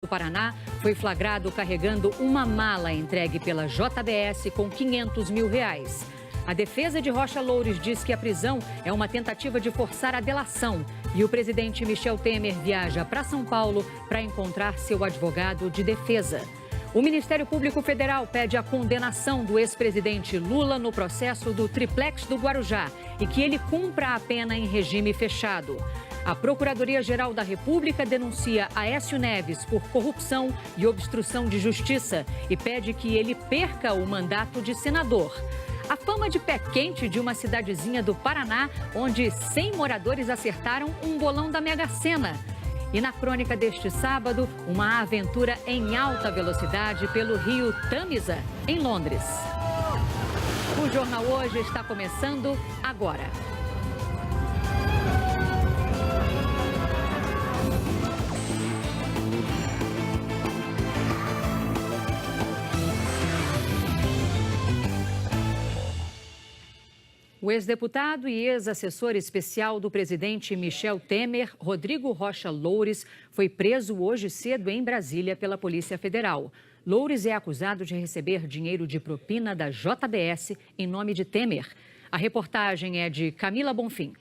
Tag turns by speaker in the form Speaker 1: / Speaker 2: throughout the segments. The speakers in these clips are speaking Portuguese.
Speaker 1: do Paraná foi flagrado carregando uma mala entregue pela JBS com R$500 mil. A defesa de Rocha Loures diz que a prisão é uma tentativa de forçar a delação e o presidente Michel Temer viaja para São Paulo para encontrar seu advogado de defesa. O Ministério Público Federal pede a condenação do ex-presidente Lula no processo do triplex do Guarujá e que ele cumpra a pena em regime fechado. A Procuradoria-Geral da República denuncia Aécio Neves por corrupção e obstrução de justiça e pede que ele perca o mandato de senador. A fama de pé quente de uma cidadezinha do Paraná, onde 100 moradores acertaram um bolão da Mega Sena. E na crônica deste sábado, uma aventura em alta velocidade pelo rio Tamisa, em Londres. O Jornal Hoje está começando agora. O ex-deputado e ex-assessor especial do presidente Michel Temer, Rodrigo Rocha Loures, foi preso hoje cedo em Brasília pela Polícia Federal. Loures é acusado de receber dinheiro de propina da JBS em nome de Temer. A reportagem é de Camila Bonfim.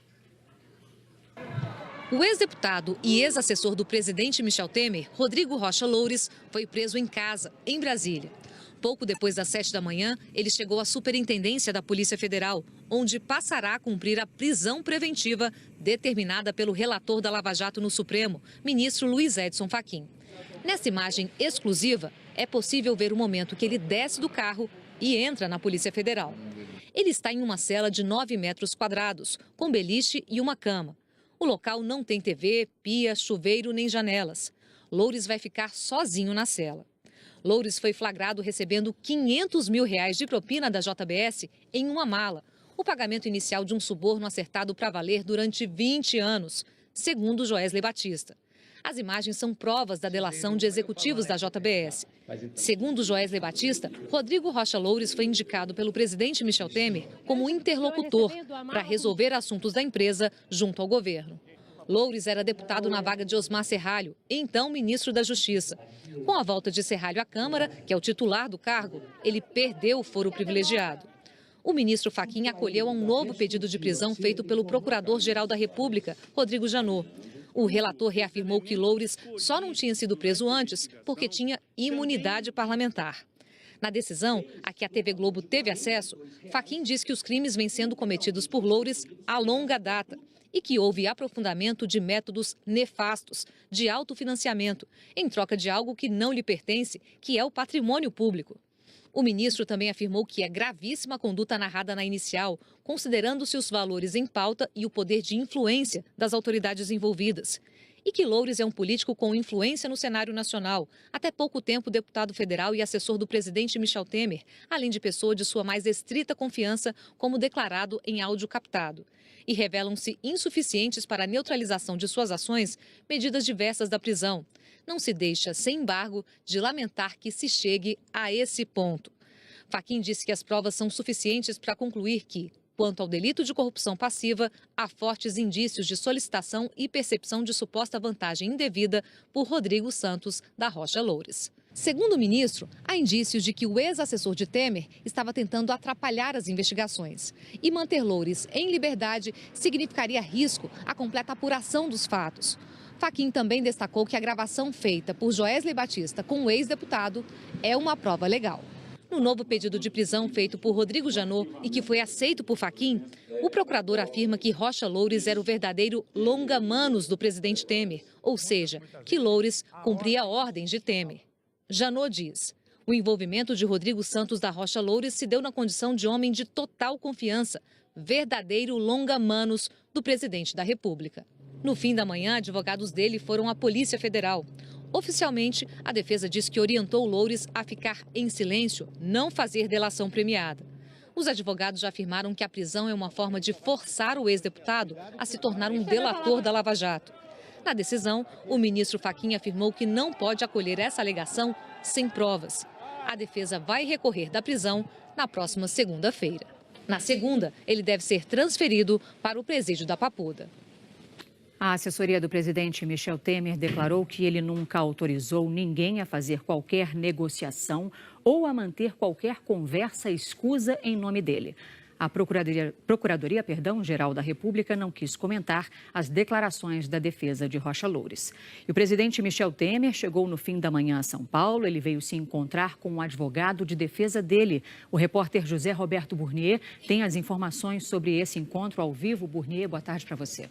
Speaker 2: O ex-deputado e ex-assessor do presidente Michel Temer, Rodrigo Rocha Loures, foi preso em casa, em Brasília. Pouco depois das 7 da manhã, ele chegou à Superintendência da Polícia Federal, onde passará a cumprir a prisão preventiva determinada pelo relator da Lava Jato no Supremo, ministro Luiz Edson Fachin. Nessa imagem exclusiva, é possível ver o momento que ele desce do carro e entra na Polícia Federal. Ele está em uma cela de 9 metros quadrados, com beliche e uma cama. O local não tem TV, pia, chuveiro nem janelas. Loures vai ficar sozinho na cela. Loures foi flagrado recebendo R$500 mil de propina da JBS em uma mala, o pagamento inicial de um suborno acertado para valer durante 20 anos, segundo Joesley Batista. As imagens são provas da delação de executivos da JBS. Segundo Joesley Batista, Rodrigo Rocha Loures foi indicado pelo presidente Michel Temer como interlocutor para resolver assuntos da empresa junto ao governo. Loures era deputado na vaga de Osmar Serralho, então ministro da Justiça. Com a volta de Serralho à Câmara, que é o titular do cargo, ele perdeu o foro privilegiado. O ministro Fachin acolheu a um novo pedido de prisão feito pelo Procurador-Geral da República, Rodrigo Janot. O relator reafirmou que Loures só não tinha sido preso antes porque tinha imunidade parlamentar. Na decisão, a que a TV Globo teve acesso, Fachin diz que os crimes vêm sendo cometidos por Loures há longa data e que houve aprofundamento de métodos nefastos, de autofinanciamento, em troca de algo que não lhe pertence, que é o patrimônio público. O ministro também afirmou que é gravíssima a conduta narrada na inicial, considerando-se os valores em pauta e o poder de influência das autoridades envolvidas. E que Loures é um político com influência no cenário nacional, até pouco tempo deputado federal e assessor do presidente Michel Temer, além de pessoa de sua mais estrita confiança, como declarado em áudio captado. E revelam-se insuficientes para a neutralização de suas ações medidas diversas da prisão. Não se deixa, sem embargo, de lamentar que se chegue a esse ponto. Fachin disse que as provas são suficientes para concluir que, quanto ao delito de corrupção passiva, há fortes indícios de solicitação e percepção de suposta vantagem indevida por Rodrigo Santos da Rocha Loures. Segundo o ministro, há indícios de que o ex-assessor de Temer estava tentando atrapalhar as investigações. E manter Loures em liberdade significaria risco à completa apuração dos fatos. Fachin também destacou que a gravação feita por Joesley Batista com o ex-deputado é uma prova legal. No novo pedido de prisão feito por Rodrigo Janot e que foi aceito por Fachin, o procurador afirma que Rocha Loures era o verdadeiro longa-manos do presidente Temer, ou seja, que Loures cumpria ordens de Temer. Janot diz: o envolvimento de Rodrigo Santos da Rocha Loures se deu na condição de homem de total confiança, verdadeiro longa-manos do presidente da República. No fim da manhã, advogados dele foram à Polícia Federal. Oficialmente, a defesa diz que orientou Loures a ficar em silêncio, não fazer delação premiada. Os advogados já afirmaram que a prisão é uma forma de forçar o ex-deputado a se tornar um delator da Lava Jato. Na decisão, o ministro Fachin afirmou que não pode acolher essa alegação sem provas. A defesa vai recorrer da prisão na próxima segunda-feira. Na segunda, ele deve ser transferido para o presídio da Papuda.
Speaker 1: A assessoria do presidente Michel Temer declarou que ele nunca autorizou ninguém a fazer qualquer negociação ou a manter qualquer conversa escusa em nome dele. A Procuradoria-Geral da República não quis comentar as declarações da defesa de Rocha Loures. E o presidente Michel Temer chegou no fim da manhã a São Paulo. Ele veio se encontrar com o advogado de defesa dele. O repórter José Roberto Burnier tem as informações sobre esse encontro ao vivo. Burnier, boa tarde para você.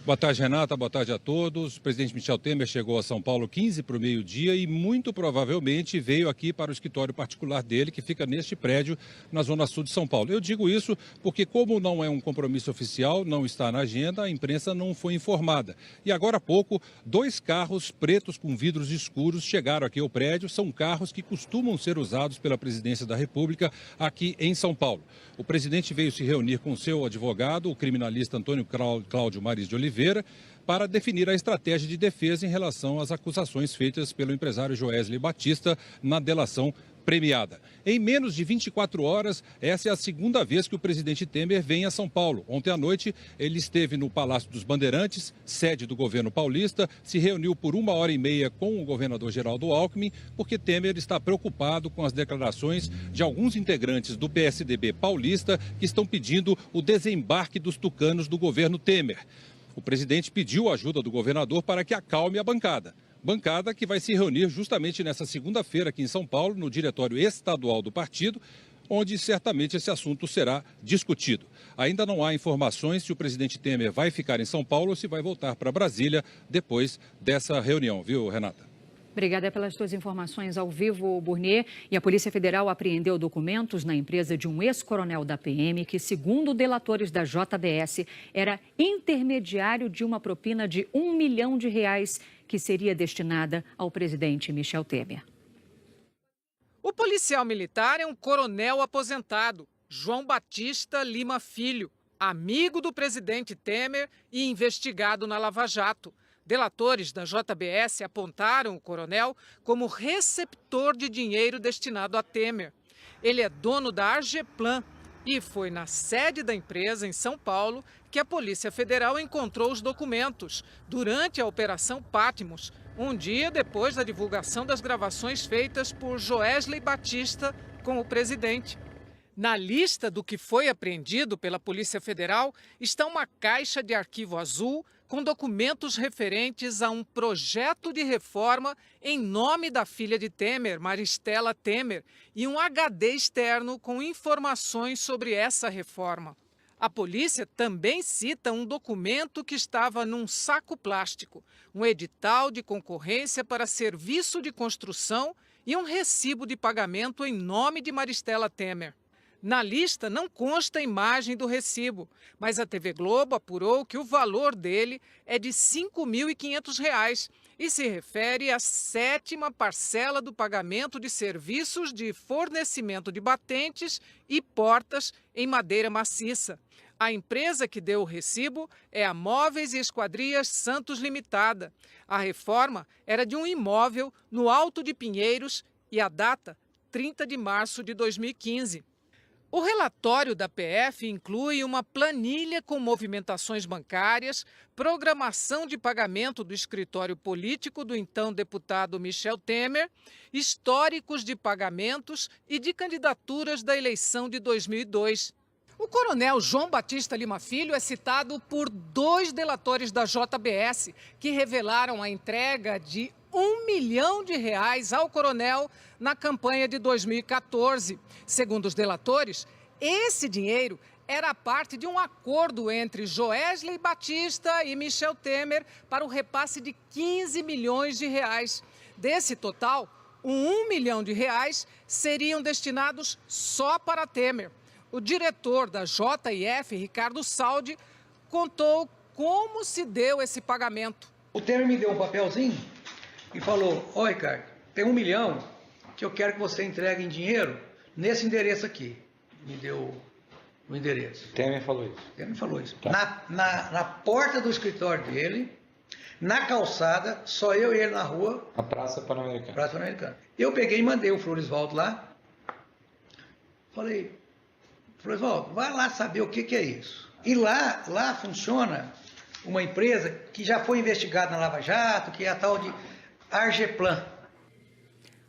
Speaker 3: Boa tarde, Renata. Boa tarde a todos. O presidente Michel Temer chegou a São Paulo 15 para o meio-dia e muito provavelmente veio aqui para o escritório particular dele, que fica neste prédio na Zona Sul de São Paulo. Eu digo isso porque, como não é um compromisso oficial, não está na agenda, a imprensa não foi informada. E agora há pouco, 2 carros pretos com vidros escuros chegaram aqui ao prédio. São carros que costumam ser usados pela Presidência da República aqui em São Paulo. O presidente veio se reunir com seu advogado, o criminalista Antônio Cláudio Maris de Oliveira, para definir a estratégia de defesa em relação às acusações feitas pelo empresário Joesley Batista na delação premiada. Em menos de 24 horas, essa é a segunda vez que o presidente Temer vem a São Paulo. Ontem à noite, ele esteve no Palácio dos Bandeirantes, sede do governo paulista, se reuniu por 1h30 com o governador Geraldo Alckmin, porque Temer está preocupado com as declarações de alguns integrantes do PSDB paulista que estão pedindo o desembarque dos tucanos do governo Temer. O presidente pediu a ajuda do governador para que acalme a bancada. Bancada que vai se reunir justamente nessa segunda-feira aqui em São Paulo, no diretório estadual do partido, onde certamente esse assunto será discutido. Ainda não há informações se o presidente Temer vai ficar em São Paulo ou se vai voltar para Brasília depois dessa reunião, viu, Renata?
Speaker 1: Obrigada pelas suas informações ao vivo, Burnier. E a Polícia Federal apreendeu documentos na empresa de um ex-coronel da PM que, segundo delatores da JBS, era intermediário de uma propina de R$1 milhão que seria destinada ao presidente Michel Temer.
Speaker 4: O policial militar é um coronel aposentado, João Batista Lima Filho, amigo do presidente Temer e investigado na Lava Jato. Delatores da JBS apontaram o coronel como receptor de dinheiro destinado a Temer. Ele é dono da Argeplan e foi na sede da empresa, em São Paulo, que a Polícia Federal encontrou os documentos durante a Operação Patmos, um dia depois da divulgação das gravações feitas por Joesley Batista com o presidente. Na lista do que foi apreendido pela Polícia Federal está uma caixa de arquivo azul com documentos referentes a um projeto de reforma em nome da filha de Temer, Maristela Temer, e um HD externo com informações sobre essa reforma. A polícia também cita um documento que estava num saco plástico, um edital de concorrência para serviço de construção e um recibo de pagamento em nome de Maristela Temer. Na lista não consta a imagem do recibo, mas a TV Globo apurou que o valor dele é de R$ 5.500 e se refere à 7ª parcela do pagamento de serviços de fornecimento de batentes e portas em madeira maciça. A empresa que deu o recibo é a Móveis e Esquadrias Santos Limitada. A reforma era de um imóvel no Alto de Pinheiros e a data, 30 de março de 2015. O relatório da PF inclui uma planilha com movimentações bancárias, programação de pagamento do escritório político do então deputado Michel Temer, históricos de pagamentos e de candidaturas da eleição de 2002. O coronel João Batista Lima Filho é citado por 2 delatores da JBS, que revelaram a entrega de R$1 milhão ao coronel na campanha de 2014. Segundo os delatores, esse dinheiro era parte de um acordo entre Joesley Batista e Michel Temer para o repasse de R$15 milhões. Desse total, R$1 milhão seriam destinados só para Temer. O diretor da JIF, Ricardo Saldi, contou como se deu esse pagamento.
Speaker 5: O Temer me deu um papelzinho e falou: ó, Ricardo, tem R$1 milhão que eu quero que você entregue em dinheiro nesse endereço aqui. Me deu o endereço.
Speaker 6: Temer falou isso?
Speaker 5: Temer falou isso.
Speaker 6: Tá.
Speaker 5: Na porta do escritório dele, na calçada, só eu e ele na rua.
Speaker 6: A Praça Pan-Americana.
Speaker 5: Praça Pan-Americana. Eu peguei e mandei o Floresvaldo lá. Falei: Floresvaldo, vai lá saber o que é isso. E lá funciona uma empresa que já foi investigada na Lava Jato, que é a tal de Argeplan.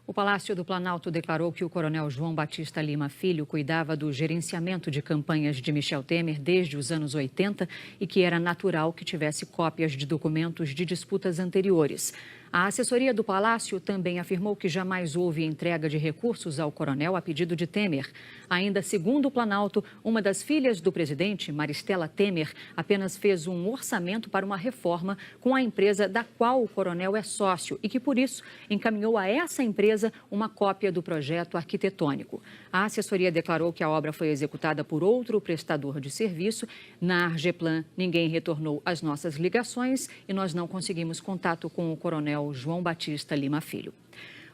Speaker 1: O Palácio do Planalto declarou que o coronel João Batista Lima Filho cuidava do gerenciamento de campanhas de Michel Temer desde os anos 80 e que era natural que tivesse cópias de documentos de disputas anteriores. A assessoria do Palácio também afirmou que jamais houve entrega de recursos ao coronel a pedido de Temer. Ainda segundo o Planalto, uma das filhas do presidente, Maristela Temer, apenas fez um orçamento para uma reforma com a empresa da qual o coronel é sócio e que, por isso, encaminhou a essa empresa uma cópia do projeto arquitetônico. A assessoria declarou que a obra foi executada por outro prestador de serviço. Na Argeplan, ninguém retornou as nossas ligações e nós não conseguimos contato com o coronel João Batista Lima Filho.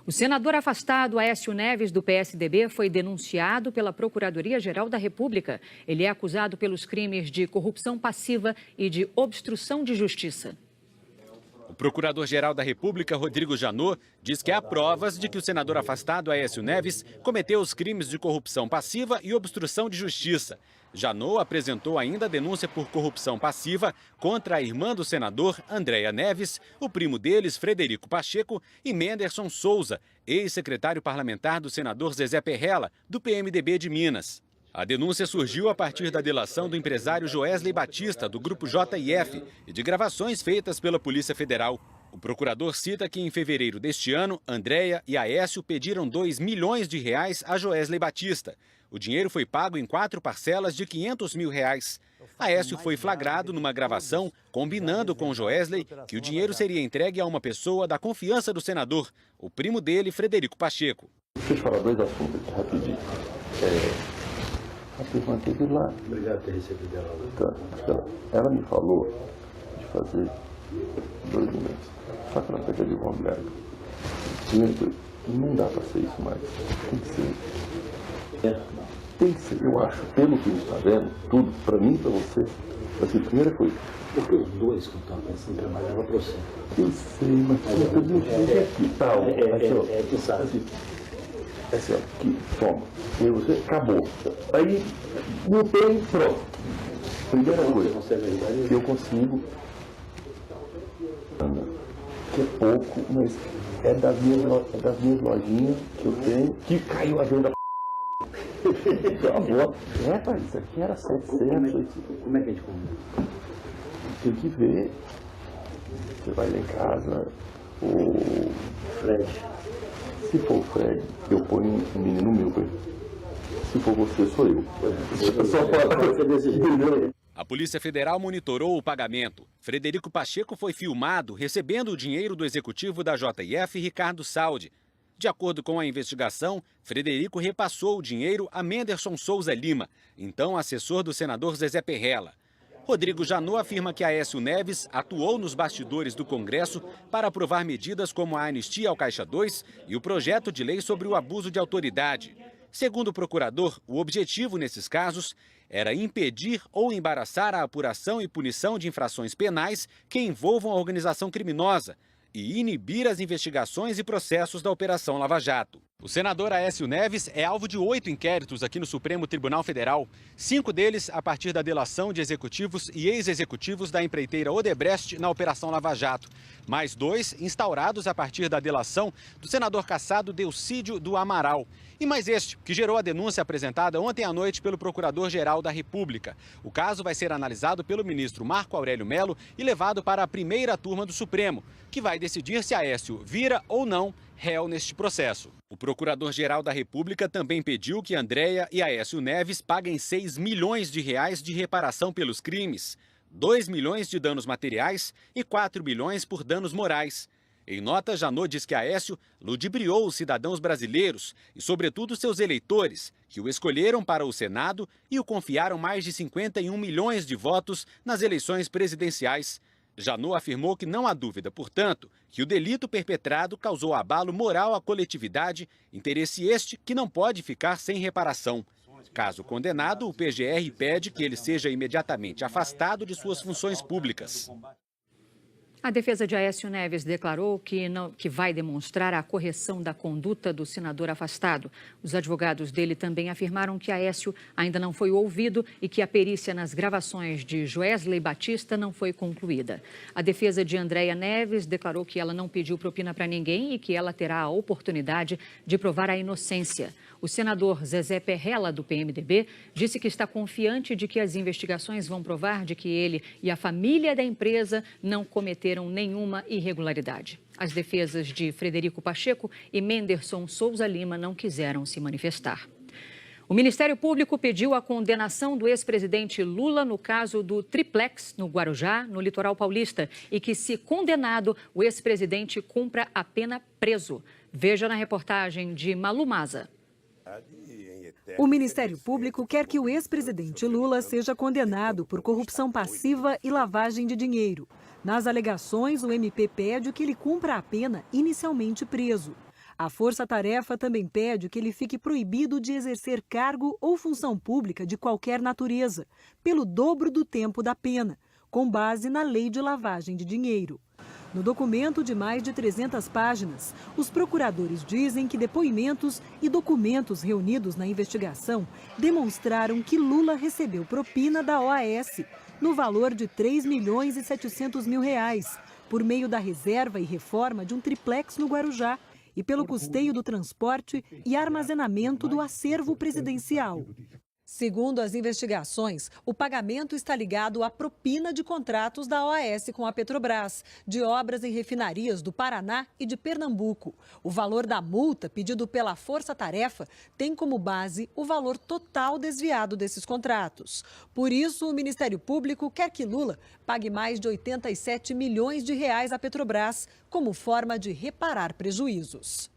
Speaker 1: O senador afastado Aécio Neves, do PSDB, foi denunciado pela Procuradoria-Geral da República. Ele é acusado pelos crimes de corrupção passiva e de obstrução de justiça.
Speaker 6: O procurador-geral da República, Rodrigo Janot, diz que há provas de que o senador afastado Aécio Neves cometeu os crimes de corrupção passiva e obstrução de justiça. Janot apresentou ainda denúncia por corrupção passiva contra a irmã do senador, Andréia Neves, o primo deles, Frederico Pacheco, e Menderson Souza, ex-secretário parlamentar do senador Zezé Perrella, do PMDB de Minas. A denúncia surgiu a partir da delação do empresário Joesley Batista, do grupo JIF, e de gravações feitas pela Polícia Federal. O procurador cita que em fevereiro deste ano, Andréia e Aécio pediram R$2 milhões a Joesley Batista. O dinheiro foi pago em 4 parcelas de R$500 mil. Aécio foi flagrado numa gravação combinando com Joesley que o dinheiro seria entregue a uma pessoa da confiança do senador, o primo dele, Frederico Pacheco.
Speaker 7: Deixa eu te falar 2 assuntos aqui rapidinho. A pessoa teve lá. Obrigado por ter recebido ela. Tá. Ela me falou de fazer 2 meses. Só que ela pega de uma mulher. Não dá para ser isso mais. Tem que ser. Tem que ser. Eu acho, pelo que está vendo, tudo, para mim e para você, assim, a primeira coisa.
Speaker 8: Porque os dois que estão pensando em trabalhar para você.
Speaker 7: Eu sei, mas eu não sei aqui, tal.
Speaker 8: Que sabe.
Speaker 7: Assim, ó, que toma. E você acabou. Aí não tem, pronto. Primeira coisa, eu consigo. Que é pouco, mas é das minhas lojinhas que eu tenho, que caiu a venda. Rapaz, isso aqui era 700.
Speaker 8: Como é que a gente come?
Speaker 7: Tem que ver. Você vai lá em casa, o
Speaker 8: Fred.
Speaker 7: Se for o Fred, eu ponho um menino meu, velho. Se for você, sou eu. Só para desse jeito.
Speaker 6: A Polícia Federal monitorou o pagamento. Frederico Pacheco foi filmado recebendo o dinheiro do executivo da JIF, Ricardo Saldi. De acordo com a investigação, Frederico repassou o dinheiro a Menderson Souza Lima, então assessor do senador Zezé Perrella. Rodrigo Janot afirma que Aécio Neves atuou nos bastidores do Congresso para aprovar medidas como a anistia ao Caixa 2 e o projeto de lei sobre o abuso de autoridade. Segundo o procurador, o objetivo nesses casos era impedir ou embaraçar a apuração e punição de infrações penais que envolvam a organização criminosa e inibir as investigações e processos da Operação Lava Jato. O senador Aécio Neves é alvo de 8 inquéritos aqui no Supremo Tribunal Federal, 5 deles a partir da delação de executivos e ex-executivos da empreiteira Odebrecht na Operação Lava Jato, mais 2 instaurados a partir da delação do senador cassado Delcídio do Amaral, e mais este, que gerou a denúncia apresentada ontem à noite pelo Procurador-Geral da República. O caso vai ser analisado pelo ministro Marco Aurélio Mello e levado para a primeira turma do Supremo, que vai decidir se Aécio vira ou não réu neste processo. O Procurador-Geral da República também pediu que Andréia e Aécio Neves paguem R$6 milhões de reparação pelos crimes, 2 milhões de danos materiais e 4 milhões por danos morais. Em nota, Janot diz que Aécio ludibriou os cidadãos brasileiros e, sobretudo, seus eleitores, que o escolheram para o Senado e o confiaram mais de 51 milhões de votos nas eleições presidenciais. Janot afirmou que não há dúvida, portanto, que o delito perpetrado causou abalo moral à coletividade, interesse este que não pode ficar sem reparação. Caso condenado, o PGR pede que ele seja imediatamente afastado de suas funções públicas.
Speaker 1: A defesa de Aécio Neves declarou que vai demonstrar a correção da conduta do senador afastado. Os advogados dele também afirmaram que Aécio ainda não foi ouvido e que a perícia nas gravações de Joesley Batista não foi concluída. A defesa de Andréia Neves declarou que ela não pediu propina para ninguém e que ela terá a oportunidade de provar a inocência. O senador Zezé Perrella, do PMDB, disse que está confiante de que as investigações vão provar de que ele e a família da empresa não cometeram nenhuma irregularidade. As defesas de Frederico Pacheco e Menderson Souza Lima não quiseram se manifestar. O Ministério Público pediu a condenação do ex-presidente Lula no caso do triplex no Guarujá, no litoral paulista, e que, se condenado, o ex-presidente cumpra a pena preso. Veja na reportagem de Malu Maza.
Speaker 9: O Ministério Público quer que o ex-presidente Lula seja condenado por corrupção passiva e lavagem de dinheiro. Nas alegações, o MP pede que ele cumpra a pena inicialmente preso. A Força-Tarefa também pede que ele fique proibido de exercer cargo ou função pública de qualquer natureza, pelo dobro do tempo da pena, com base na Lei de Lavagem de Dinheiro. No documento de mais de 300 páginas, os procuradores dizem que depoimentos e documentos reunidos na investigação demonstraram que Lula recebeu propina da OAS no valor de R$ 3.700.000, por meio da reserva e reforma de um triplex no Guarujá e pelo custeio do transporte e armazenamento do acervo presidencial. Segundo as investigações, o pagamento está ligado à propina de contratos da OAS com a Petrobras, de obras em refinarias do Paraná e de Pernambuco. O valor da multa pedido pela Força Tarefa tem como base o valor total desviado desses contratos. Por isso, o Ministério Público quer que Lula pague mais de 87 milhões de reais à Petrobras, como forma de reparar prejuízos.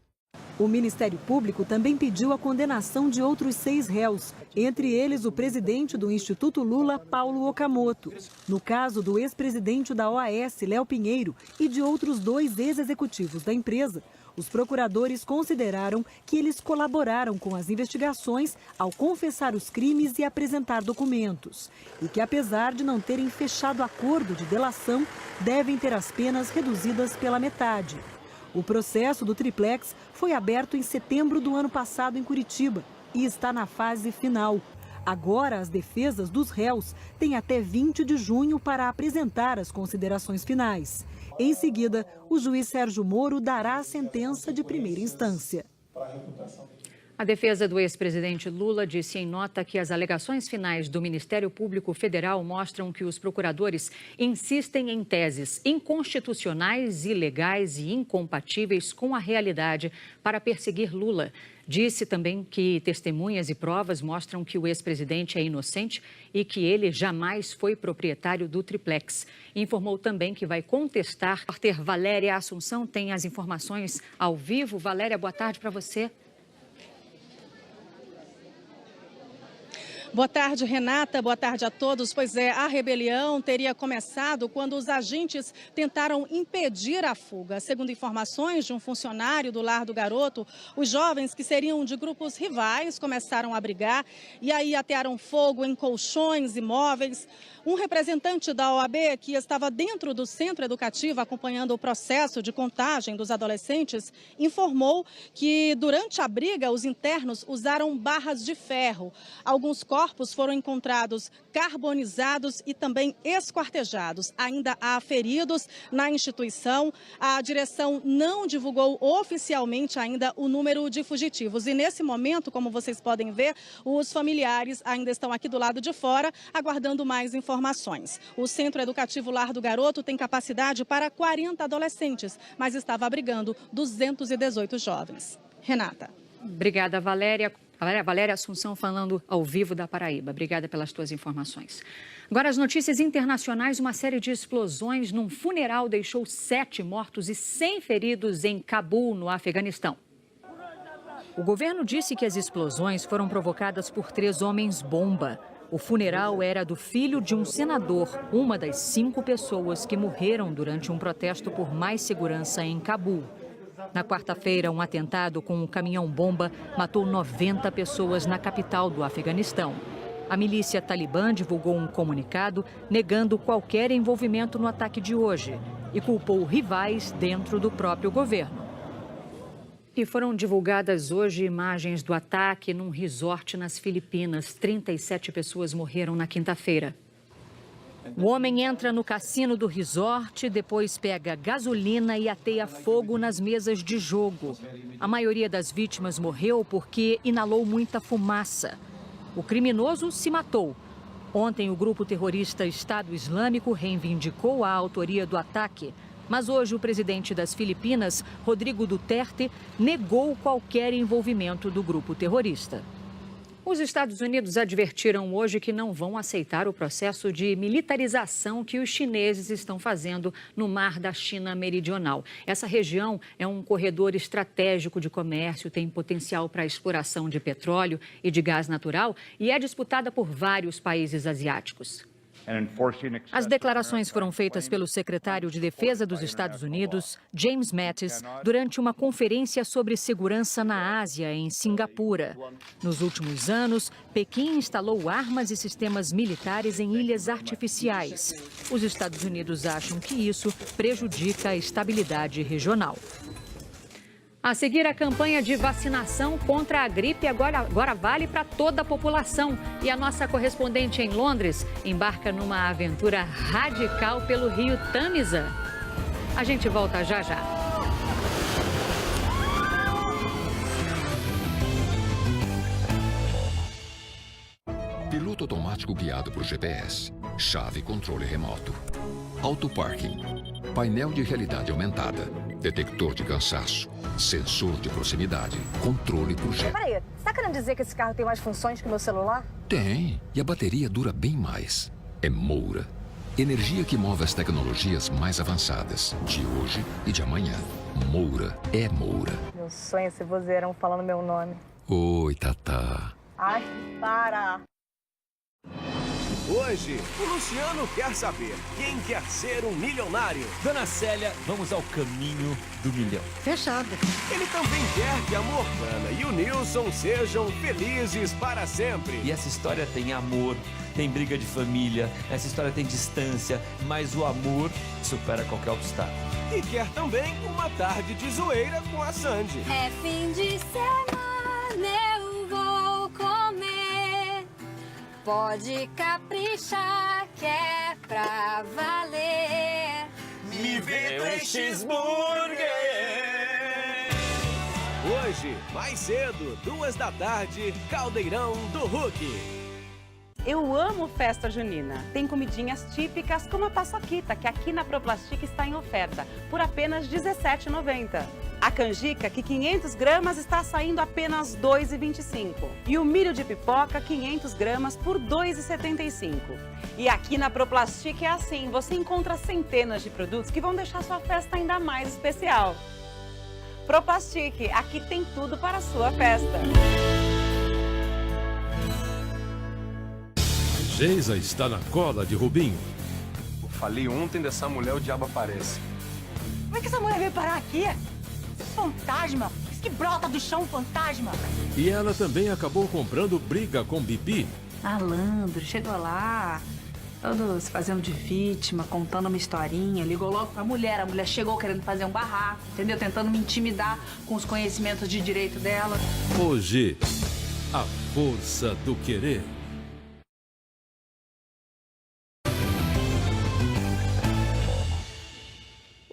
Speaker 9: O Ministério Público também pediu a condenação de outros 6 réus, entre eles o presidente do Instituto Lula, Paulo Okamoto. No caso do ex-presidente da OAS, Léo Pinheiro, e de outros 2 ex-executivos da empresa, os procuradores consideraram que eles colaboraram com as investigações ao confessar os crimes e apresentar documentos, e que, apesar de não terem fechado acordo de delação, devem ter as penas reduzidas pela metade. O processo do triplex foi aberto em setembro do ano passado em Curitiba e está na fase final. Agora, as defesas dos réus têm até 20 de junho para apresentar as considerações finais. Em seguida, o juiz Sérgio Moro dará a sentença de primeira instância.
Speaker 1: A defesa do ex-presidente Lula disse em nota que as alegações finais do Ministério Público Federal mostram que os procuradores insistem em teses inconstitucionais, ilegais e incompatíveis com a realidade para perseguir Lula. Disse também que testemunhas e provas mostram que o ex-presidente é inocente e que ele jamais foi proprietário do triplex. Informou também que vai contestar. A repórter Valéria Assunção tem as informações ao vivo. Valéria, boa tarde para você.
Speaker 10: Boa tarde, Renata. Boa tarde a todos. Pois é, a rebelião teria começado quando os agentes tentaram impedir a fuga. Segundo informações de um funcionário do Lar do Garoto, os jovens, que seriam de grupos rivais, começaram a brigar e aí atearam fogo em colchões e móveis. Um representante da OAB, que estava dentro do centro educativo acompanhando o processo de contagem dos adolescentes, informou que durante a briga os internos usaram barras de ferro. Alguns corpos foram encontrados carbonizados e também esquartejados. Ainda há feridos na instituição. A direção não divulgou oficialmente ainda o número de fugitivos. E nesse momento, como vocês podem ver, os familiares ainda estão aqui do lado de fora, aguardando mais informações. O Centro Educativo Lar do Garoto tem capacidade para 40 adolescentes, mas estava abrigando 218 jovens. Renata.
Speaker 1: Obrigada, Valéria. Valéria Assunção falando ao vivo da Paraíba. Obrigada pelas tuas informações. Agora, as notícias internacionais. Uma série de explosões num funeral deixou 7 mortos e 100 feridos em Cabul, no Afeganistão. O governo disse que as explosões foram provocadas por 3 homens-bomba. O funeral era do filho de um senador, uma das 5 pessoas que morreram durante um protesto por mais segurança em Cabul. Na quarta-feira, um atentado com um caminhão-bomba matou 90 pessoas na capital do Afeganistão. A milícia talibã divulgou um comunicado negando qualquer envolvimento no ataque de hoje e culpou rivais dentro do próprio governo. E foram divulgadas hoje imagens do ataque num resort nas Filipinas. 37 pessoas morreram na quinta-feira. O homem entra no cassino do resort, depois pega gasolina e ateia fogo nas mesas de jogo. A maioria das vítimas morreu porque inalou muita fumaça. O criminoso se matou. Ontem, o grupo terrorista Estado Islâmico reivindicou a autoria do ataque. Mas hoje o presidente das Filipinas, Rodrigo Duterte, negou qualquer envolvimento do grupo terrorista. Os Estados Unidos advertiram hoje que não vão aceitar o processo de militarização que os chineses estão fazendo no Mar da China Meridional. Essa região é um corredor estratégico de comércio, tem potencial para a exploração de petróleo e de gás natural e é disputada por vários países asiáticos. As declarações foram feitas pelo secretário de Defesa dos Estados Unidos, James Mattis, durante uma conferência sobre segurança na Ásia, em Singapura. Nos últimos anos, Pequim instalou armas e sistemas militares em ilhas artificiais. Os Estados Unidos acham que isso prejudica a estabilidade regional. A seguir, a campanha de vacinação contra a gripe agora vale para toda a população. E a nossa correspondente em Londres embarca numa aventura radical pelo rio Tamisa. A gente volta já já.
Speaker 11: Piloto automático guiado por GPS, chave controle remoto, auto-parking, painel de realidade aumentada, detector de cansaço, sensor de proximidade, controle por GPS.
Speaker 12: Peraí, você tá querendo dizer que esse carro tem mais funções que o meu celular?
Speaker 11: Tem, e a bateria dura bem mais. É Moura. Energia que move as tecnologias mais avançadas, de hoje e de amanhã. Moura é Moura.
Speaker 12: Meu sonho é ser vozeirão falando meu nome.
Speaker 11: Oi, Tatá.
Speaker 12: Ai, para!
Speaker 13: Hoje, o Luciano quer saber quem quer ser um milionário.
Speaker 14: Dona Célia, vamos ao caminho do milhão.
Speaker 12: Fechado.
Speaker 13: Ele também quer que a Morgana e o Nilson sejam felizes para sempre.
Speaker 14: E essa história tem amor, tem briga de família, essa história tem distância, mas o amor supera qualquer obstáculo.
Speaker 13: E quer também uma tarde de zoeira com a Sandy.
Speaker 15: É fim de semana, eu vou comer. Pode caprichar, que é pra valer.
Speaker 13: Me vê 3 cheeseburger. Hoje, mais cedo, 2 da tarde, Caldeirão do Hulk.
Speaker 16: Eu amo festa junina. Tem comidinhas típicas como a paçoquita, que aqui na Proplastic está em oferta, por apenas R$ 17,90. A canjica, que 500 gramas, está saindo apenas R$ 2,25. E o milho de pipoca, 500 gramas, por R$ 2,75. E aqui na Proplastic é assim, você encontra centenas de produtos que vão deixar sua festa ainda mais especial. Proplastic, aqui tem tudo para a sua festa.
Speaker 17: Geisa está na cola de Rubinho.
Speaker 18: Eu falei ontem dessa mulher, o diabo aparece.
Speaker 19: Como é que essa mulher veio parar aqui? Fantasma! Que brota do chão, fantasma!
Speaker 17: E ela também acabou comprando briga com Bibi.
Speaker 20: Malandro, chegou lá, todo se fazendo de vítima, contando uma historinha, ligou logo pra mulher. A mulher chegou querendo fazer um barraco, entendeu? Tentando me intimidar com os conhecimentos de direito dela.
Speaker 17: Hoje, a força do querer.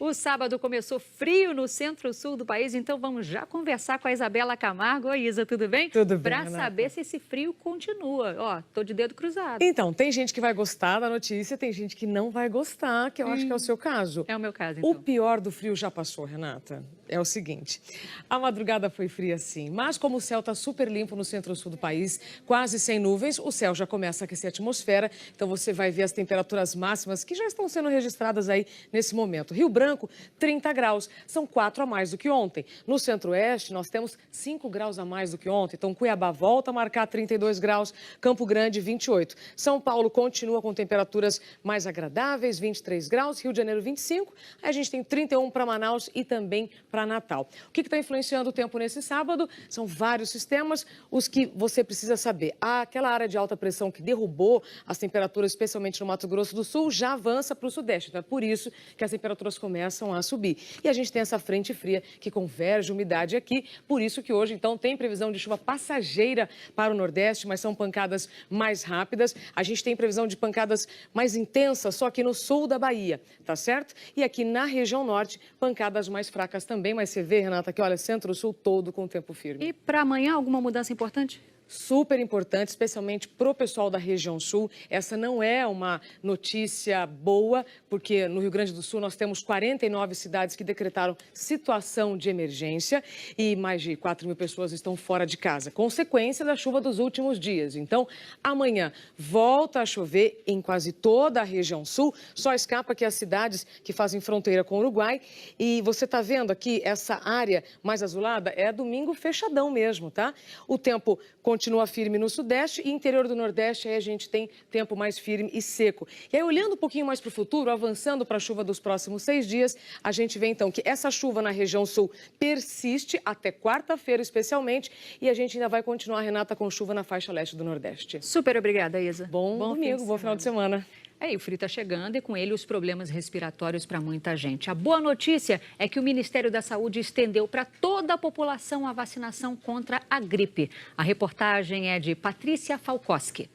Speaker 1: O sábado começou frio no centro-sul do país, então vamos já conversar com a Isabela Camargo. Oi, Isa, tudo bem?
Speaker 21: Tudo bem,
Speaker 1: Para saber se esse frio continua. Ó, tô de dedo cruzado.
Speaker 21: Então, tem gente que vai gostar da notícia, tem gente que não vai gostar, que eu acho que é o seu caso.
Speaker 1: É o meu caso, então.
Speaker 21: O pior do frio já passou, Renata. É o seguinte, a madrugada foi fria sim, mas como o céu está super limpo no centro-sul do país, quase sem nuvens, o céu já começa a aquecer a atmosfera, então você vai ver as temperaturas máximas que já estão sendo registradas aí nesse momento. Rio Branco, 30 graus, são 4 a mais do que ontem. No centro-oeste, nós temos 5 graus a mais do que ontem, então Cuiabá volta a marcar 32 graus, Campo Grande, 28. São Paulo continua com temperaturas mais agradáveis, 23 graus, Rio de Janeiro, 25. Aí a gente tem 31 para Manaus e também para para Natal. O que está influenciando o tempo nesse sábado? São vários sistemas, os que você precisa saber. Aquela área de alta pressão que derrubou as temperaturas, especialmente no Mato Grosso do Sul, já avança para o sudeste. Então é por isso que as temperaturas começam a subir. E a gente tem essa frente fria que converge umidade aqui, por isso que hoje, então, tem previsão de chuva passageira para o Nordeste, mas são pancadas mais rápidas. A gente tem previsão de pancadas mais intensas só aqui no sul da Bahia, tá certo? E aqui na região norte, pancadas mais fracas também, mas você vê, Renata, que olha, centro-sul todo com tempo firme.
Speaker 1: E para amanhã, alguma mudança importante?
Speaker 21: Super importante, especialmente para o pessoal da região sul. Essa não é uma notícia boa, porque no Rio Grande do Sul nós temos 49 cidades que decretaram situação de emergência e mais de 4 mil pessoas estão fora de casa, consequência da chuva dos últimos dias. Então, amanhã volta a chover em quase toda a região sul, só escapa aqui as cidades que fazem fronteira com o Uruguai. E você está vendo aqui essa área mais azulada? É domingo fechadão mesmo, tá? O tempo continua firme no sudeste e interior do nordeste, aí a gente tem tempo mais firme e seco. E aí, olhando um pouquinho mais para o futuro, avançando para a chuva dos próximos 6 dias, a gente vê então que essa chuva na região sul persiste até quarta-feira especialmente e a gente ainda vai continuar, Renata, com chuva na faixa leste do nordeste.
Speaker 1: Super obrigada, Isa.
Speaker 21: Bom domingo, bom final de semana.
Speaker 1: O frio está chegando e com ele os problemas respiratórios para muita gente. A boa notícia é que o Ministério da Saúde estendeu para toda a população a vacinação contra a gripe. A reportagem é de Patrícia Falkowski.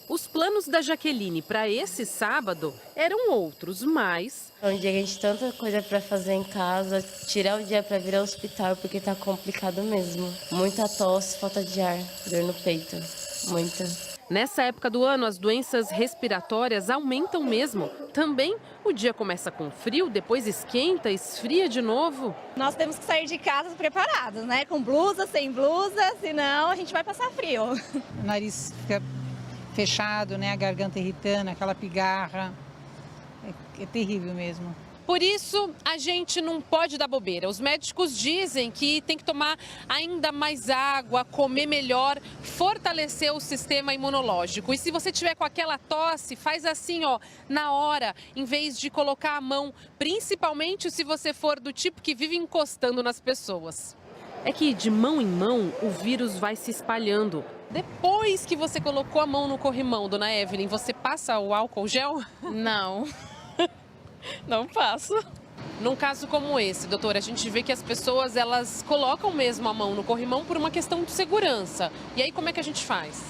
Speaker 2: Os planos da Jaqueline para esse sábado eram outros, mas...
Speaker 22: É um dia que a gente tem tanta coisa para fazer em casa, tirar o dia para vir ao hospital porque tá complicado mesmo. Muita tosse, falta de ar, dor no peito, muita.
Speaker 2: Nessa época do ano, as doenças respiratórias aumentam mesmo. Também o dia começa com frio, depois esquenta, esfria de novo.
Speaker 23: Nós temos que sair de casa preparados, né? Com blusa, sem blusa, senão a gente vai passar frio.
Speaker 24: O nariz fica fechado, né? A garganta irritando, aquela pigarra. É terrível mesmo.
Speaker 2: Por isso, a gente não pode dar bobeira. Os médicos dizem que tem que tomar ainda mais água, comer melhor, fortalecer o sistema imunológico. E se você tiver com aquela tosse, faz assim, ó, na hora, em vez de colocar a mão, principalmente se você for do tipo que vive encostando nas pessoas. É que de mão em mão, o vírus vai se espalhando. Depois que você colocou a mão no corrimão, dona Evelyn, você passa o álcool gel?
Speaker 23: Não. Não passo.
Speaker 2: Num caso como esse, doutora, a gente vê que as pessoas, elas colocam mesmo a mão no corrimão por uma questão de segurança. E aí, como é que a gente faz?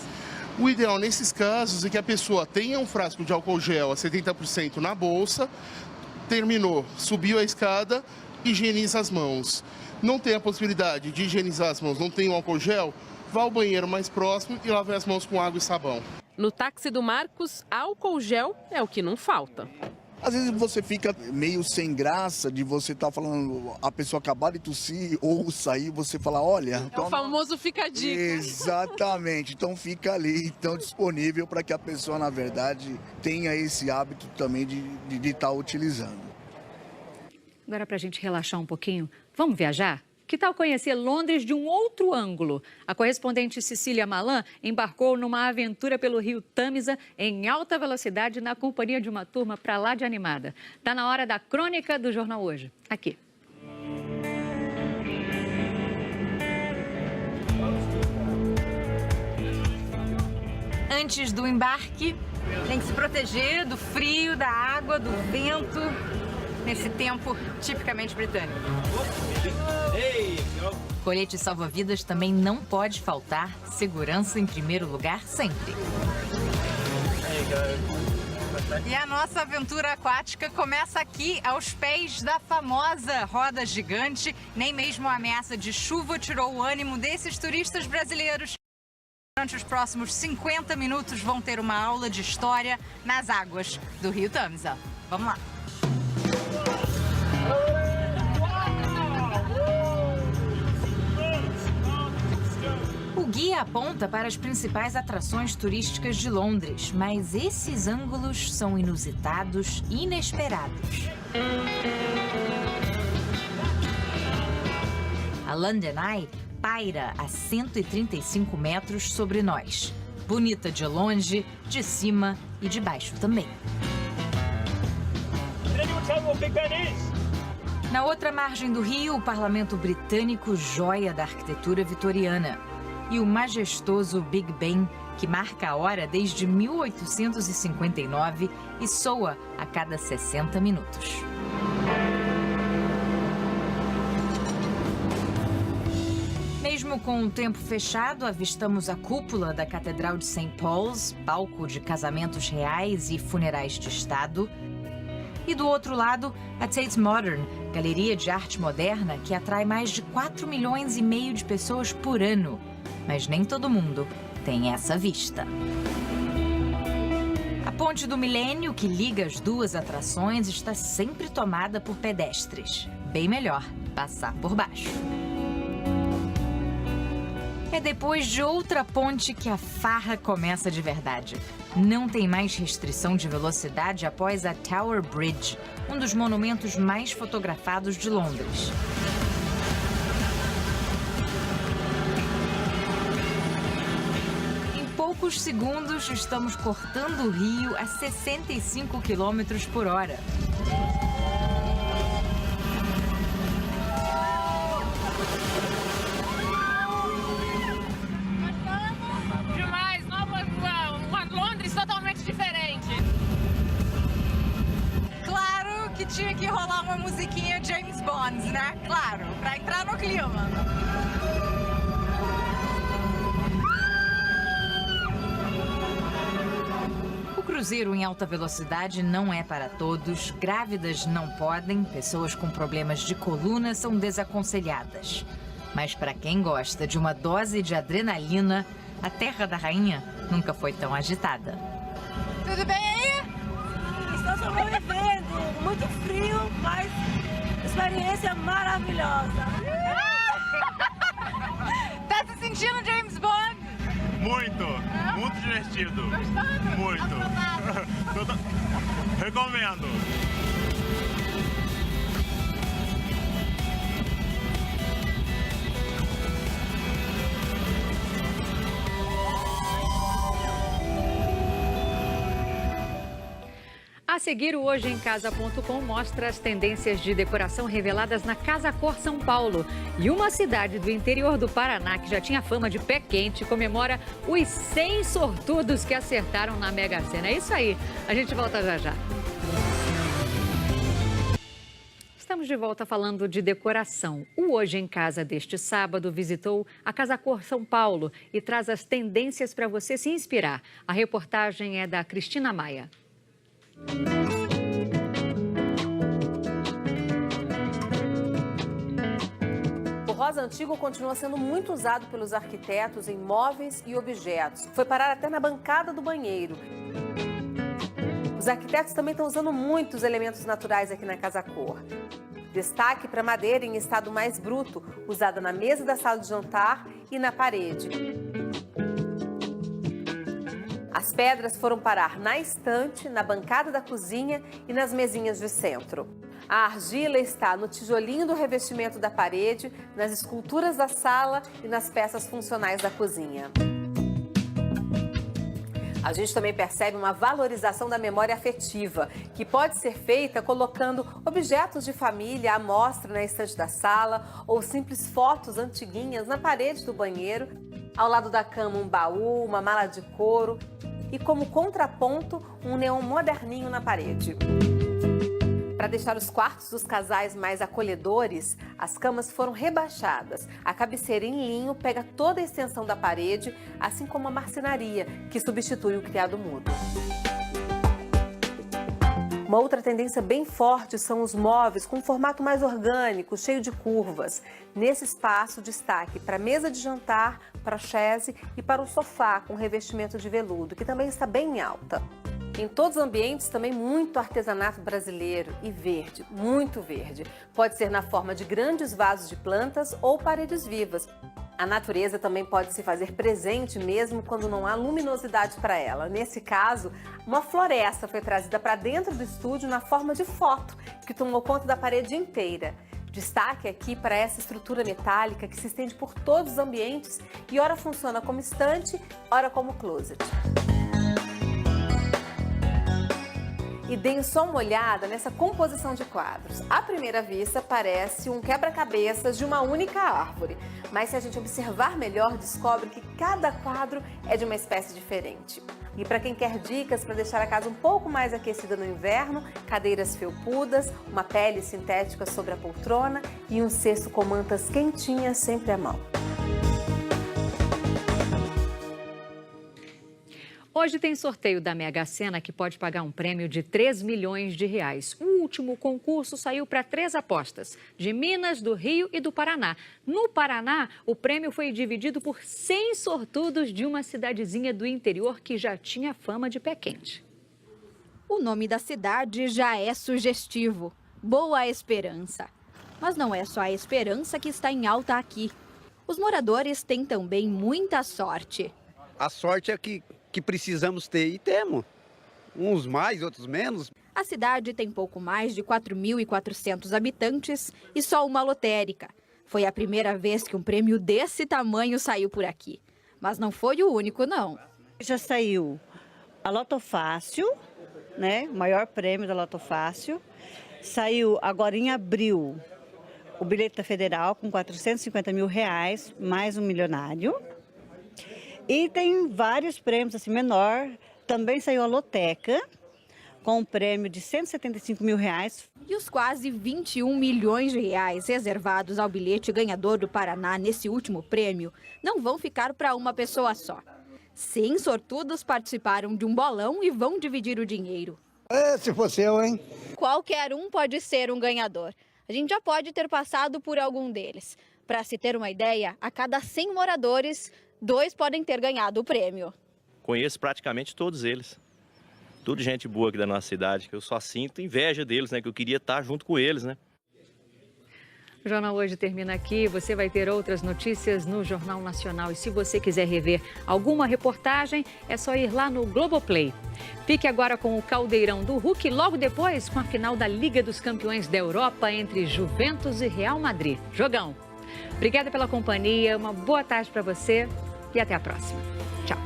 Speaker 25: O ideal nesses casos é que a pessoa tenha um frasco de álcool gel a 70% na bolsa, terminou, subiu a escada, higieniza as mãos. Não tem a possibilidade de higienizar as mãos, não tem um álcool gel, vá ao banheiro mais próximo e lave as mãos com água e sabão.
Speaker 2: No táxi do Marcos, álcool gel é o que não falta.
Speaker 26: Às vezes você fica meio sem graça de você estar falando, a pessoa acabar de tossir ou sair, você fala, olha...
Speaker 2: É o famoso fica a dica.
Speaker 26: Exatamente, então fica ali, então disponível para que a pessoa, na verdade, tenha esse hábito também de estar utilizando.
Speaker 1: Agora, para a gente relaxar um pouquinho, vamos viajar? Que tal conhecer Londres de um outro ângulo? A correspondente Cecília Malan embarcou numa aventura pelo rio Tâmisa em alta velocidade na companhia de uma turma pra lá de animada. Tá na hora da crônica do Jornal Hoje. Aqui.
Speaker 27: Antes do embarque, tem que se proteger do frio, da água, do vento, nesse tempo tipicamente britânico. Colete salva-vidas também não pode faltar. Segurança em primeiro lugar sempre. E a nossa aventura aquática começa aqui, aos pés da famosa roda gigante. Nem mesmo a ameaça de chuva tirou o ânimo desses turistas brasileiros. Durante os próximos 50 minutos vão ter uma aula de história nas águas do rio Tâmisa. Vamos lá. O guia aponta para as principais atrações turísticas de Londres, mas esses ângulos são inusitados e inesperados. A London Eye paira a 135 metros sobre nós. Bonita de longe, de cima e de baixo também. Na outra margem do rio, o parlamento britânico, joia da arquitetura vitoriana. E o majestoso Big Ben, que marca a hora desde 1859 e soa a cada 60 minutos. Mesmo com o tempo fechado, avistamos a cúpula da Catedral de St. Paul's, palco de casamentos reais e funerais de Estado. E do outro lado, a Tate Modern, galeria de arte moderna que atrai mais de 4,5 milhões de pessoas por ano. Mas nem todo mundo tem essa vista. A ponte do Milênio, que liga as duas atrações, está sempre tomada por pedestres. Bem melhor passar por baixo. É depois de outra ponte que a farra começa de verdade. Não tem mais restrição de velocidade após a Tower Bridge, um dos monumentos mais fotografados de Londres. Em poucos segundos, estamos cortando o rio a 65 km por hora. Tinha que rolar uma musiquinha James Bond, né? Claro, pra entrar no clima. O cruzeiro em alta velocidade não é para todos. Grávidas não podem, pessoas com problemas de coluna são desaconselhadas. Mas para quem gosta de uma dose de adrenalina, a Terra da Rainha nunca foi tão agitada.
Speaker 19: Tudo bem aí? Estou sobrevivendo. Muito frio, mas experiência maravilhosa.
Speaker 27: Tá se sentindo James Bond?
Speaker 3: Muito, muito divertido.
Speaker 27: Gostando?
Speaker 3: Muito. Recomendo.
Speaker 1: A seguir, o hojeemcasa.com mostra as tendências de decoração reveladas na Casa Cor São Paulo. E uma cidade do interior do Paraná, que já tinha fama de pé quente, comemora os 100 sortudos que acertaram na Mega Sena. É isso aí, a gente volta já já. Estamos de volta falando de decoração. O Hoje em Casa deste sábado visitou a Casa Cor São Paulo e traz as tendências para você se inspirar. A reportagem é da Cristina Maia.
Speaker 4: O rosa antigo continua sendo muito usado pelos arquitetos em móveis e objetos. Foi parar até na bancada do banheiro. Os arquitetos também estão usando muitos elementos naturais aqui na Casa Cor. Destaque para a madeira em estado mais bruto, usada na mesa da sala de jantar e na parede. As pedras foram parar na estante, na bancada da cozinha e nas mesinhas de centro. A argila está no tijolinho do revestimento da parede, nas esculturas da sala e nas peças funcionais da cozinha. A gente também percebe uma valorização da memória afetiva, que pode ser feita colocando objetos de família à mostra na estante da sala ou simples fotos antiguinhas na parede do banheiro. Ao lado da cama, um baú, uma mala de couro e, como contraponto, um neon moderninho na parede. Para deixar os quartos dos casais mais acolhedores, as camas foram rebaixadas. A cabeceira em linho pega toda a extensão da parede, assim como a marcenaria, que substitui o criado mudo. Uma outra tendência bem forte são os móveis com um formato mais orgânico, cheio de curvas. Nesse espaço, destaque para a mesa de jantar, para a chaise e para o sofá com revestimento de veludo, que também está bem alta. Em todos os ambientes, também muito artesanato brasileiro e verde, muito verde. Pode ser na forma de grandes vasos de plantas ou paredes vivas. A natureza também pode se fazer presente mesmo quando não há luminosidade para ela. Nesse caso, uma floresta foi trazida para dentro do estúdio na forma de foto, que tomou conta da parede inteira. Destaque aqui para essa estrutura metálica que se estende por todos os ambientes e ora funciona como estante, ora como closet. E deem só uma olhada nessa composição de quadros. À primeira vista, parece um quebra-cabeças de uma única árvore. Mas se a gente observar melhor, descobre que cada quadro é de uma espécie diferente. E para quem quer dicas para deixar a casa um pouco mais aquecida no inverno, cadeiras felpudas, uma pele sintética sobre a poltrona e um cesto com mantas quentinhas sempre à mão.
Speaker 1: Hoje tem sorteio da Mega Sena que pode pagar um prêmio de 3 milhões de reais. O último concurso saiu para 3 apostas, de Minas, do Rio e do Paraná. No Paraná, o prêmio foi dividido por 100 sortudos de uma cidadezinha do interior que já tinha fama de pé quente.
Speaker 5: O nome da cidade já é sugestivo, Boa Esperança. Mas não é só a esperança que está em alta aqui. Os moradores têm também muita sorte.
Speaker 6: A sorte é que precisamos ter e temos. Uns mais, outros menos.
Speaker 5: A cidade tem pouco mais de 4.400 habitantes e só uma lotérica. Foi a primeira vez que um prêmio desse tamanho saiu por aqui. Mas não foi o único, não.
Speaker 7: Já saiu a Loto Fácil, né? O maior prêmio da Loto Fácil. Saiu agora em abril o bilhete da Federal com 450 mil reais, mais um milionário. E tem vários prêmios assim menor. Também saiu a Loteca com um prêmio de 175 mil reais.
Speaker 5: E os quase 21 milhões de reais reservados ao bilhete ganhador do Paraná nesse último prêmio não vão ficar para uma pessoa só. 100 sortudos participaram de um bolão e vão dividir o dinheiro.
Speaker 26: Se fosse eu, hein?
Speaker 5: Qualquer um pode ser um ganhador. A gente já pode ter passado por algum deles. Para se ter uma ideia, a cada 100 moradores, 2 podem ter ganhado o prêmio.
Speaker 8: Conheço praticamente todos eles. Tudo gente boa aqui da nossa cidade, que eu só sinto inveja deles, né? Que eu queria estar junto com eles, né?
Speaker 1: O Jornal Hoje termina aqui. Você vai ter outras notícias no Jornal Nacional. E se você quiser rever alguma reportagem, é só ir lá no Globoplay. Fique agora com o Caldeirão do Hulk, logo depois com a final da Liga dos Campeões da Europa entre Juventus e Real Madrid. Jogão! Obrigada pela companhia, uma boa tarde para você e até a próxima. Tchau.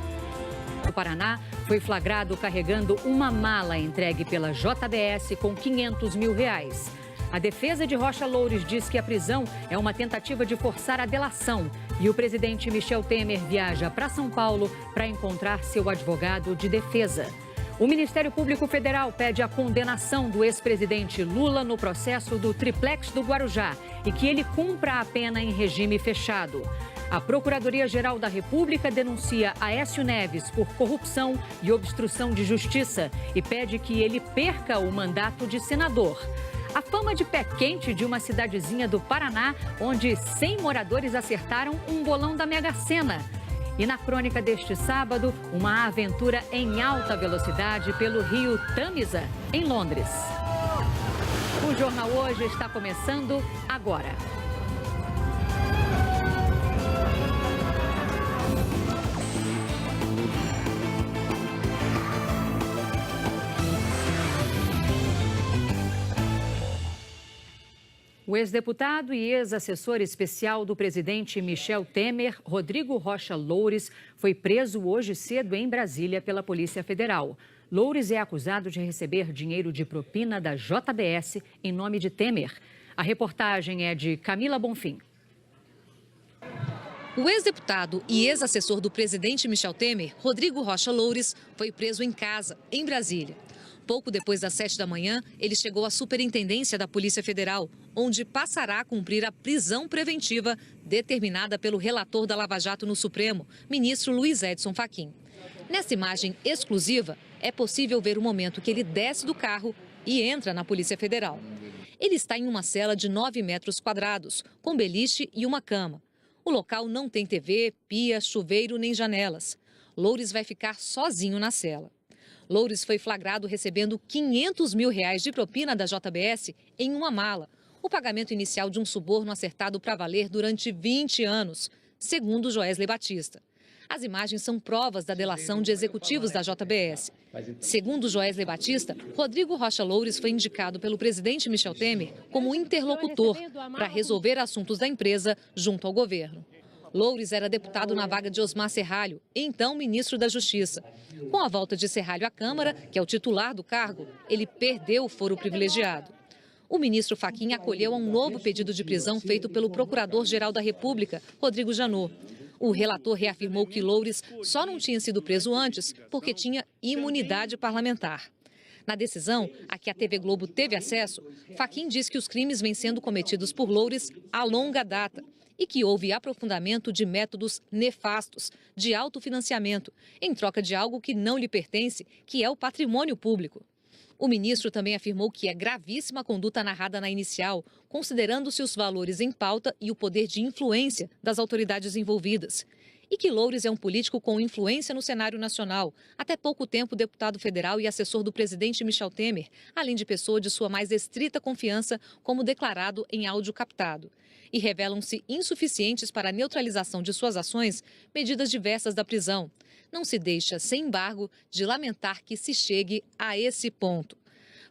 Speaker 1: O Paraná foi flagrado carregando uma mala entregue pela JBS com 500 mil reais. A defesa de Rocha Loures diz que a prisão é uma tentativa de forçar a delação. E o presidente Michel Temer viaja para São Paulo para encontrar seu advogado de defesa. O Ministério Público Federal pede a condenação do ex-presidente Lula no processo do Triplex do Guarujá e que ele cumpra a pena em regime fechado. A Procuradoria-Geral da República denuncia Aécio Neves por corrupção e obstrução de justiça e pede que ele perca o mandato de senador. A fama de pé quente de uma cidadezinha do Paraná, onde 100 moradores acertaram um bolão da Mega Sena. E na crônica deste sábado, uma aventura em alta velocidade pelo rio Tamisa, em Londres. O Jornal Hoje está começando agora. O ex-deputado e ex-assessor especial do presidente Michel Temer, Rodrigo Rocha Loures, foi preso hoje cedo em Brasília pela Polícia Federal. Loures é acusado de receber dinheiro de propina da JBS em nome de Temer. A reportagem é de Camila Bonfim.
Speaker 9: O ex-deputado e ex-assessor do presidente Michel Temer, Rodrigo Rocha Loures, foi preso em casa, em Brasília. Pouco depois das 7 da manhã, ele chegou à Superintendência da Polícia Federal, onde passará a cumprir a prisão preventiva determinada pelo relator da Lava Jato no Supremo, ministro Luiz Edson Fachin. Nessa imagem exclusiva, é possível ver o momento que ele desce do carro e entra na Polícia Federal. Ele está em uma cela de 9 metros quadrados, com beliche e uma cama. O local não tem TV, pia, chuveiro nem janelas. Loures vai ficar sozinho na cela. Loures foi flagrado recebendo 500 mil reais de propina da JBS em uma mala. O pagamento inicial de um suborno acertado para valer durante 20 anos, segundo Joesley Batista. As imagens são provas da delação de executivos da JBS. Segundo Joesley Batista, Rodrigo Rocha Loures foi indicado pelo presidente Michel Temer como interlocutor para resolver assuntos da empresa junto ao governo. Loures era deputado na vaga de Osmar Serralho, então ministro da Justiça. Com a volta de Serralho à Câmara, que é o titular do cargo, ele perdeu o foro privilegiado. O ministro Fachin acolheu a um novo pedido de prisão feito pelo Procurador-Geral da República, Rodrigo Janot. O relator reafirmou que Loures só não tinha sido preso antes porque tinha imunidade parlamentar. Na decisão, a que a TV Globo teve acesso, Fachin diz que os crimes vêm sendo cometidos por Loures há longa data e que houve aprofundamento de métodos nefastos, de autofinanciamento, em troca de algo que não lhe pertence, que é o patrimônio público. O ministro também afirmou que é gravíssima a conduta narrada na inicial, considerando-se os valores em pauta e o poder de influência das autoridades envolvidas. E que Loures é um político com influência no cenário nacional, até pouco tempo deputado federal e assessor do presidente Michel Temer, além de pessoa de sua mais estrita confiança, como declarado em áudio captado. E revelam-se insuficientes para a neutralização de suas ações medidas diversas da prisão. Não se deixa, sem embargo, de lamentar que se chegue a esse ponto.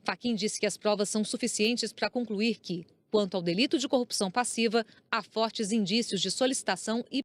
Speaker 9: Fachin disse que as provas são suficientes para concluir que, quanto ao delito de corrupção passiva, há fortes indícios de solicitação e